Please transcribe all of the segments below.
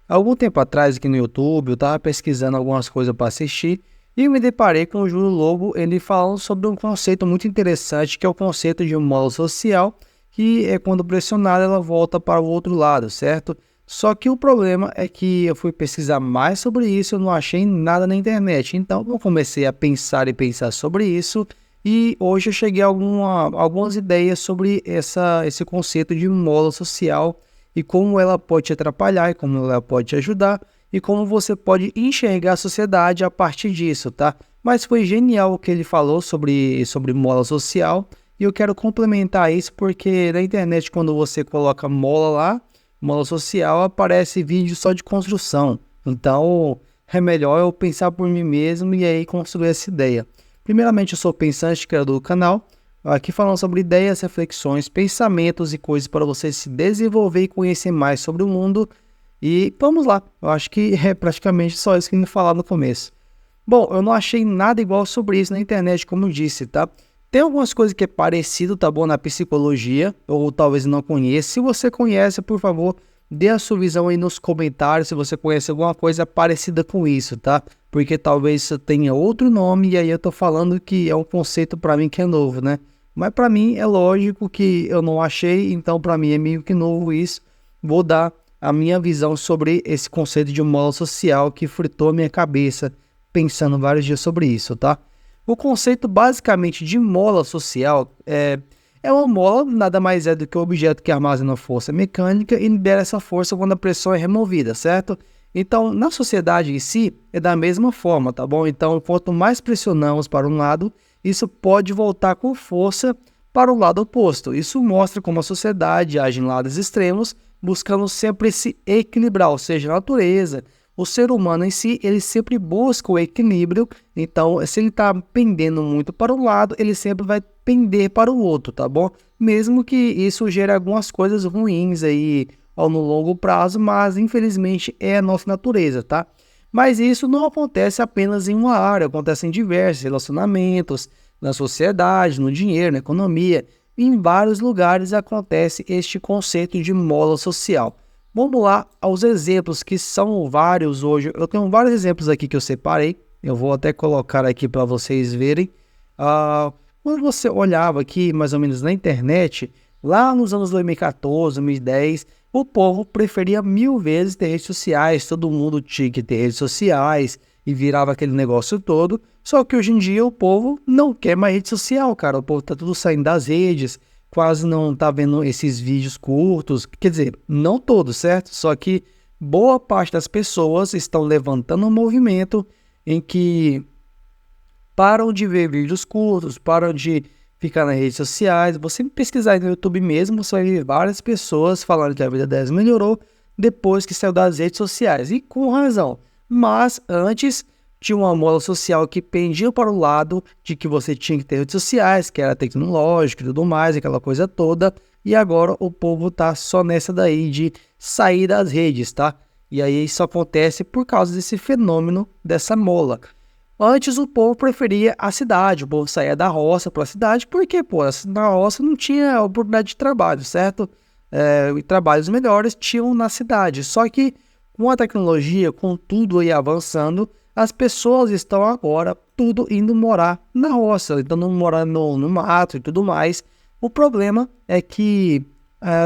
Algum tempo atrás aqui no YouTube, eu estava pesquisando algumas coisas para assistir e eu me deparei com o Júlio Lobo, ele falando sobre um conceito muito interessante, que é o conceito de mola social, que é quando pressionada ela volta para o outro lado, certo? Só que o problema é que eu fui pesquisar mais sobre isso, eu não achei nada na internet. Então eu comecei a pensar e pensar sobre isso e hoje eu cheguei a algumas ideias sobre esse conceito de mola social e como ela pode te atrapalhar e como ela pode te ajudar e como você pode enxergar a sociedade a partir disso, tá? Mas foi genial o que ele falou sobre mola social e eu quero complementar isso porque na internet quando você coloca mola lá, mola social, aparece vídeo só de construção. Então é melhor eu pensar por mim mesmo e aí construir essa ideia. Primeiramente, eu sou o pensante, criador do canal, aqui falando sobre ideias, reflexões, pensamentos e coisas para você se desenvolver e conhecer mais sobre o mundo. E vamos lá, eu acho que é praticamente só isso que me falar no começo. Bom, eu não achei nada igual sobre isso na internet, como eu disse, tá? Tem algumas coisas que é parecido, tá bom, na psicologia, ou talvez não conheça. Se você conhece, por favor, dê a sua visão aí nos comentários se você conhece alguma coisa parecida com isso, tá? Porque talvez isso tenha outro nome e aí eu tô falando que é um conceito para mim que é novo, né? Mas para mim é lógico que eu não achei, então para mim é meio que novo isso. Vou dar a minha visão sobre esse conceito de mola social que fritou a minha cabeça pensando vários dias sobre isso, tá? O conceito basicamente de mola social é uma mola, nada mais é do que um objeto que armazena força mecânica e libera essa força quando a pressão é removida, certo? Então, na sociedade em si, é da mesma forma, tá bom? Então, quanto mais pressionamos para um lado, isso pode voltar com força para o lado oposto. Isso mostra como a sociedade age em lados extremos, buscando sempre se equilibrar, ou seja, a natureza, o ser humano em si, ele sempre busca o equilíbrio. Então, se ele está pendendo muito para um lado, ele sempre vai pender para o outro, tá bom? Mesmo que isso gere algumas coisas ruins aí no longo prazo, mas infelizmente é a nossa natureza, tá? Mas isso não acontece apenas em uma área, acontece em diversos relacionamentos, na sociedade, no dinheiro, na economia. Em vários lugares acontece este conceito de mola social. Vamos lá aos exemplos, que são vários hoje. Eu tenho vários exemplos aqui que eu separei. Eu vou até colocar aqui para vocês verem. Quando você olhava aqui, mais ou menos na internet, lá nos anos 2014, 2010, o povo preferia mil vezes ter redes sociais. Todo mundo tinha que ter redes sociais e virava aquele negócio todo. Só que hoje em dia o povo não quer mais rede social, cara. O povo tá tudo saindo das redes, quase não tá vendo esses vídeos curtos, quer dizer, não todos, certo? Só que boa parte das pessoas estão levantando um movimento em que param de ver vídeos curtos, param de ficar nas redes sociais. Você pesquisar no YouTube mesmo, você vai ver várias pessoas falando que a vida delas melhorou depois que saiu das redes sociais, e com razão. Mas antes tinha uma mola social que pendia para o lado de que você tinha que ter redes sociais, que era tecnológico e tudo mais, aquela coisa toda. E agora o povo tá só nessa daí de sair das redes, tá? E aí isso acontece por causa desse fenômeno dessa mola. Antes o povo preferia a cidade, o povo saía da roça para a cidade, porque, pô, na roça não tinha oportunidade de trabalho, certo? E trabalhos melhores tinham na cidade. Só que com a tecnologia, com tudo aí avançando, as pessoas estão agora tudo indo morar na roça, então não morar no mato e tudo mais. O problema é que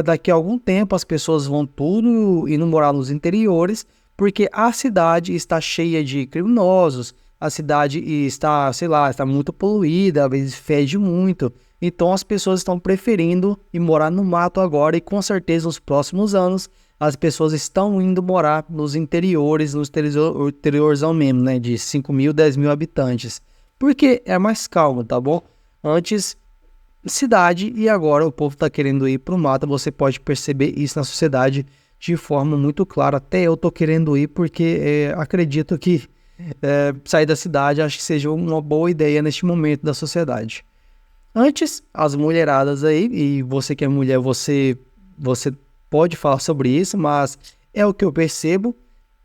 daqui a algum tempo as pessoas vão tudo indo morar nos interiores, porque a cidade está cheia de criminosos, a cidade está, sei lá, está muito poluída, às vezes fede muito. Então as pessoas estão preferindo ir morar no mato agora e com certeza nos próximos anos as pessoas estão indo morar nos interiores, nos interiorzão mesmo, né, de 5 mil, 10 mil habitantes. Porque é mais calmo, tá bom? Antes, cidade e agora o povo está querendo ir para o mato. Você pode perceber isso na sociedade de forma muito clara. Até eu tô querendo ir porque acredito que sair da cidade acho que seja uma boa ideia neste momento da sociedade. Antes, as mulheradas aí, e você que é mulher, você pode falar sobre isso, mas é o que eu percebo.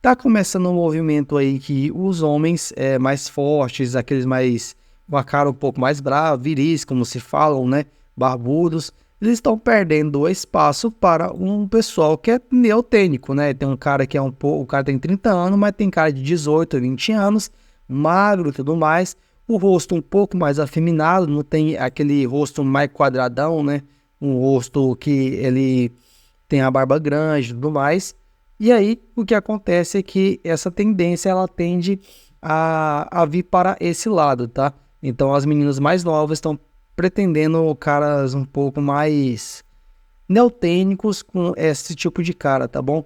Tá começando um movimento aí que os homens mais fortes, aqueles mais com a cara um pouco mais brava, viris, como se falam, né? Barbudos, eles estão perdendo o espaço para um pessoal que é neotênico, né? Tem um cara que é o cara tem 30 anos, mas tem cara de 18, 20 anos, magro e tudo mais, o rosto um pouco mais afeminado, não tem aquele rosto mais quadradão, né? Um rosto que ele tem a barba grande e tudo mais. E aí, o que acontece é que essa tendência, ela tende a vir para esse lado, tá? Então, as meninas mais novas estão pretendendo caras um pouco mais neotênicos com esse tipo de cara, tá bom?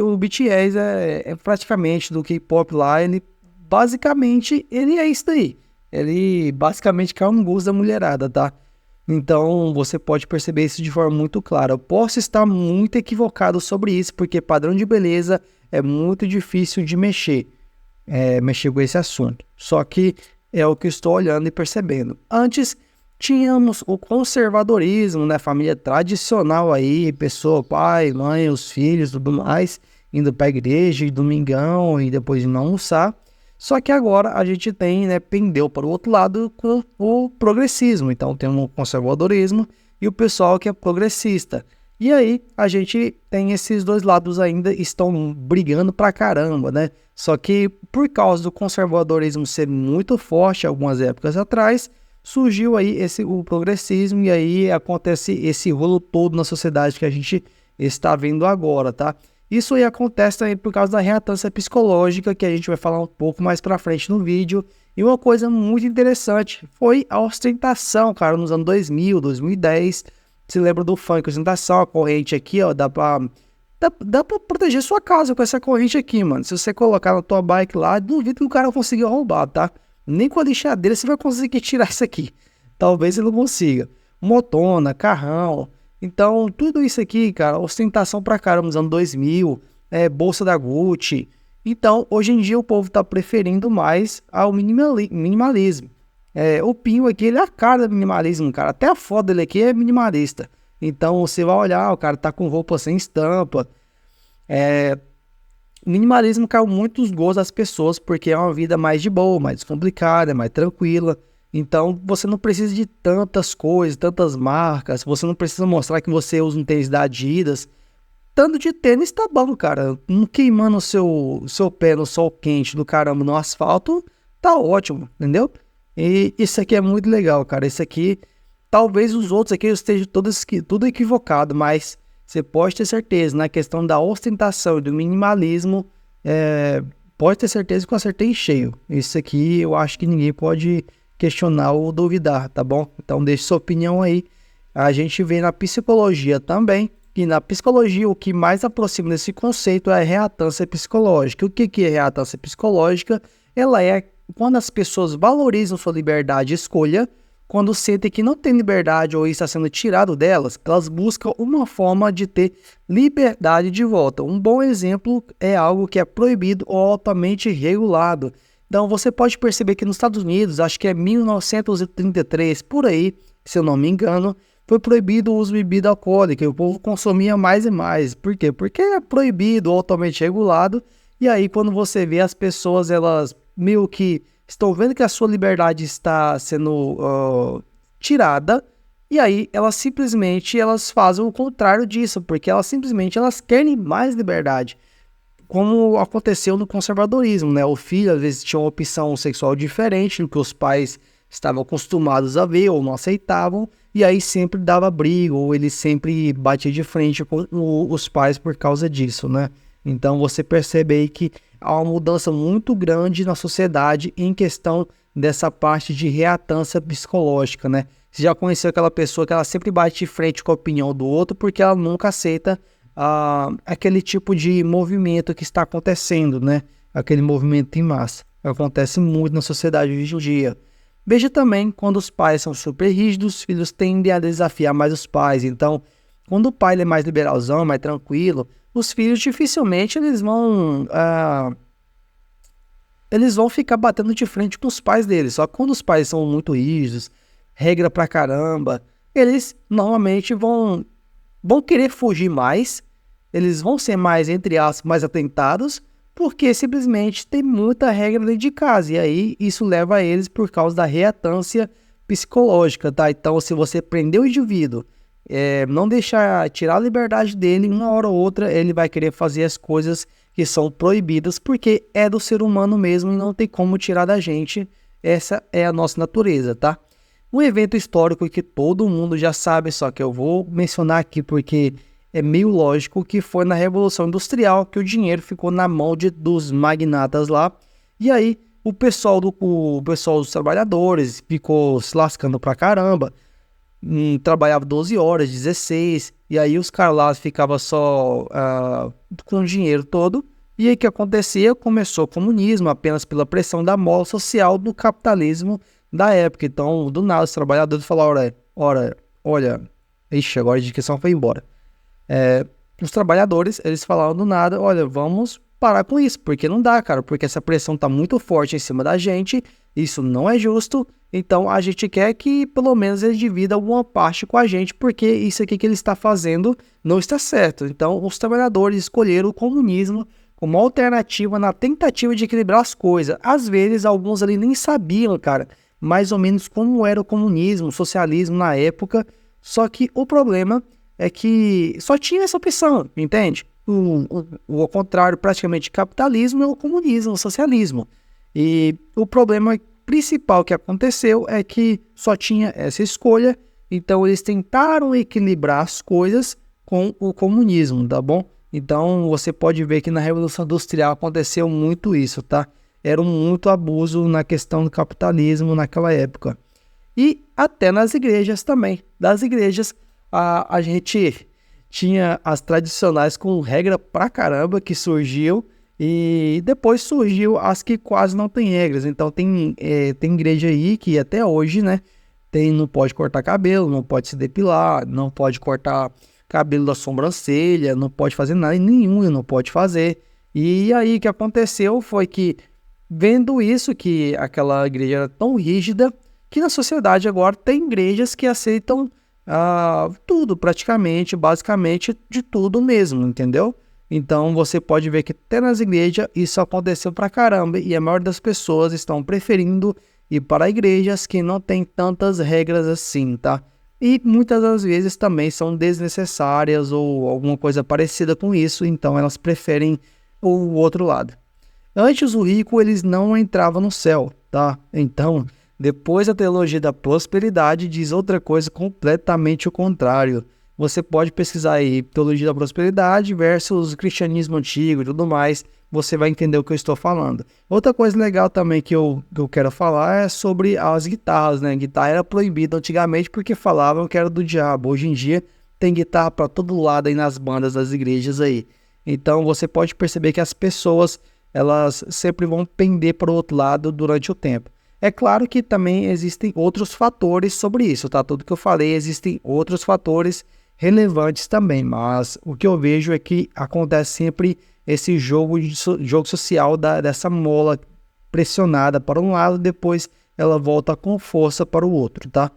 O BTS é praticamente do K-pop lá, ele basicamente, ele é isso daí. Ele basicamente cai no gosto da mulherada, tá? Então, você pode perceber isso de forma muito clara. Eu posso estar muito equivocado sobre isso, porque padrão de beleza é muito difícil de mexer com esse assunto. Só que é o que eu estou olhando e percebendo. Antes, tínhamos o conservadorismo, né? Família tradicional aí, pessoa, pai, mãe, os filhos, tudo mais, indo para a igreja, e domingão, e depois de não almoçar. Só que agora a gente tem, né, pendeu para o outro lado com o progressismo. Então temos o conservadorismo e o pessoal que é progressista. E aí a gente tem esses dois lados ainda estão brigando pra caramba, né? Só que por causa do conservadorismo ser muito forte algumas épocas atrás, surgiu aí o progressismo e aí acontece esse rolo todo na sociedade que a gente está vendo agora, tá? Isso aí acontece também por causa da reatância psicológica, que a gente vai falar um pouco mais pra frente no vídeo. E uma coisa muito interessante foi a ostentação, cara, nos anos 2000, 2010. Você lembra do funk, ostentação, a corrente aqui, ó, dá pra proteger sua casa com essa corrente aqui, mano. Se você colocar na tua bike lá, duvido que o cara consiga roubar, tá? Nem com a lixadeira você vai conseguir tirar isso aqui. Talvez ele não consiga. Motona, carrão. Então, tudo isso aqui, cara, ostentação pra caramba nos anos 2000, bolsa da Gucci. Então, hoje em dia o povo tá preferindo mais ao minimalismo. O Pinho aqui, ele é a cara do minimalismo, cara. Até a foto dele aqui é minimalista. Então, você vai olhar, o cara tá com roupa sem estampa. O minimalismo caiu muito os gostos das pessoas, porque é uma vida mais de boa, mais descomplicada, mais tranquila. Então, você não precisa de tantas coisas, tantas marcas. Você não precisa mostrar que você usa um tênis da Adidas. Tanto de tênis tá bom, cara. Não queimando o seu pé no sol quente do caramba no asfalto, tá ótimo, entendeu? E isso aqui é muito legal, cara. Isso aqui, talvez os outros aqui estejam tudo equivocado, mas você pode ter certeza, na questão da ostentação e do minimalismo, pode ter certeza que eu acertei em cheio. Isso aqui eu acho que ninguém pode questionar ou duvidar, tá bom? Então deixe sua opinião aí. A gente vê na psicologia também, e na psicologia o que mais aproxima desse conceito é a reatância psicológica. O que é reatância psicológica? Ela é quando as pessoas valorizam sua liberdade de escolha, quando sentem que não tem liberdade ou está sendo tirado delas, elas buscam uma forma de ter liberdade de volta. Um bom exemplo é algo que é proibido ou altamente regulado. Então você pode perceber que nos Estados Unidos, acho que é 1933, por aí, se eu não me engano, foi proibido o uso de bebida alcoólica e o povo consumia mais e mais. Por quê? Porque é proibido, altamente regulado, e aí quando você vê as pessoas, elas meio que estão vendo que a sua liberdade está sendo tirada, e aí elas fazem o contrário disso, porque elas querem mais liberdade. Como aconteceu no conservadorismo, né? O filho às vezes tinha uma opção sexual diferente do que os pais estavam acostumados a ver ou não aceitavam, e aí sempre dava briga, ou ele sempre batia de frente com os pais por causa disso, né? Então você percebe aí que há uma mudança muito grande na sociedade em questão dessa parte de reatância psicológica, né? Você já conheceu aquela pessoa que ela sempre bate de frente com a opinião do outro porque ela nunca aceita aquele tipo de movimento que está acontecendo, né? Aquele movimento em massa. Acontece muito na sociedade hoje em dia. Veja também, quando os pais são super rígidos, os filhos tendem a desafiar mais os pais. Então, quando o pai é mais liberalzão, mais tranquilo, os filhos dificilmente eles vão ficar batendo de frente com os pais deles. Só que quando os pais são muito rígidos, regra pra caramba, eles normalmente vão querer fugir mais, eles vão ser mais, entre aspas, mais atentados, porque simplesmente tem muita regra dentro de casa, e aí isso leva a eles por causa da reatância psicológica, tá? Então, se você prender o indivíduo não deixar tirar a liberdade dele, uma hora ou outra ele vai querer fazer as coisas que são proibidas, porque é do ser humano mesmo e não tem como tirar da gente. Essa é a nossa natureza, tá? Um evento histórico que todo mundo já sabe, só que eu vou mencionar aqui porque é meio lógico, que foi na Revolução Industrial, que o dinheiro ficou na mão dos magnatas lá, e aí o pessoal dos trabalhadores ficou se lascando pra caramba, trabalhava 12 horas, 16, e aí os caras lá ficavam só com o dinheiro todo. E aí o que acontecia? Começou o comunismo apenas pela pressão da mola social do capitalismo da época. Então, do nada, os trabalhadores falaram, olha, ixi, agora a educação foi embora. Os trabalhadores, eles falaram do nada, olha, vamos parar com isso, porque não dá, cara, porque essa pressão tá muito forte em cima da gente, isso não é justo, então a gente quer que pelo menos eles dividam alguma parte com a gente, porque isso aqui que ele está fazendo não está certo. Então os trabalhadores escolheram o comunismo como alternativa na tentativa de equilibrar as coisas. Às vezes alguns ali nem sabiam, cara, mais ou menos como era o comunismo, o socialismo na época, só que o problema é que só tinha essa opção, entende? O contrário, praticamente, capitalismo é o comunismo, o socialismo. E o problema principal que aconteceu é que só tinha essa escolha, então eles tentaram equilibrar as coisas com o comunismo, tá bom? Então você pode ver que na Revolução Industrial aconteceu muito isso, tá? Era muito abuso na questão do capitalismo naquela época. E até nas igrejas também. Das igrejas, a gente tinha as tradicionais com regra pra caramba que surgiu, e depois surgiu as que quase não tem regras. Então tem igreja aí que até hoje, né, não pode cortar cabelo, não pode se depilar, não pode cortar cabelo da sobrancelha, não pode fazer nada, nenhum não pode fazer. E aí o que aconteceu foi que, vendo isso, que aquela igreja era tão rígida, que na sociedade agora tem igrejas que aceitam tudo, praticamente, basicamente, de tudo mesmo, entendeu? Então você pode ver que até nas igrejas isso aconteceu pra caramba, e a maioria das pessoas estão preferindo ir para igrejas que não tem tantas regras assim, tá? E muitas das vezes também são desnecessárias ou alguma coisa parecida com isso, então elas preferem o outro lado. Antes o rico, eles não entravam no céu, tá? Então, depois a teologia da prosperidade diz outra coisa completamente o contrário. Você pode pesquisar aí teologia da prosperidade versus cristianismo antigo e tudo mais, você vai entender o que eu estou falando. Outra coisa legal também que eu quero falar é sobre as guitarras, né? Guitarra era proibida antigamente porque falavam que era do diabo. Hoje em dia tem guitarra para todo lado aí nas bandas das igrejas aí. Então você pode perceber que as pessoas, elas sempre vão pender para o outro lado durante o tempo. É claro que também existem outros fatores sobre isso, tá? Tudo que eu falei, existem outros fatores relevantes também, mas o que eu vejo é que acontece sempre esse jogo social dessa mola pressionada para um lado, depois ela volta com força para o outro, tá?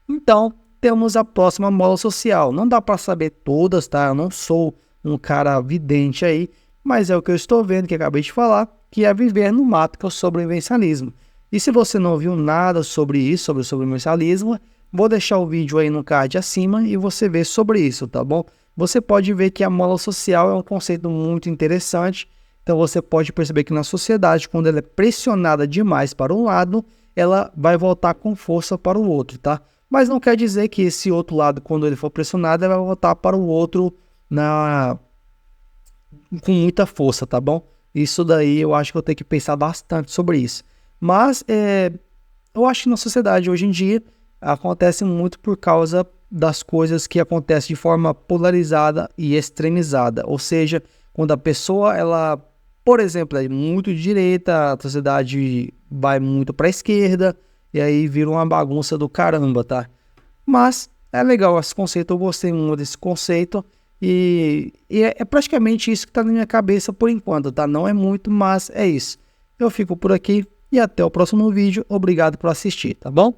Então, temos a próxima mola social. Não dá para saber todas, tá? Eu não sou um cara vidente aí, mas é o que eu estou vendo, que eu acabei de falar, que é viver no mato, que é o sobrevivencialismo. E se você não viu nada sobre isso, sobre o sobrevivencialismo, vou deixar o vídeo aí no card acima e você vê sobre isso, tá bom? Você pode ver que a mola social é um conceito muito interessante. Então você pode perceber que na sociedade, quando ela é pressionada demais para um lado, ela vai voltar com força para o outro, tá? Mas não quer dizer que esse outro lado, quando ele for pressionado, ele vai voltar para o outro com muita força, tá bom? Isso daí eu acho que eu tenho que pensar bastante sobre isso. Mas eu acho que na sociedade hoje em dia acontece muito por causa das coisas que acontecem de forma polarizada e extremizada. Ou seja, quando a pessoa, ela, por exemplo, é muito de direita, a sociedade vai muito para a esquerda, e aí vira uma bagunça do caramba, tá? Mas é legal esse conceito, eu gostei muito desse conceito, e é praticamente isso que está na minha cabeça por enquanto, tá? Não é muito, mas é isso. Eu fico por aqui e até o próximo vídeo. Obrigado por assistir, tá bom?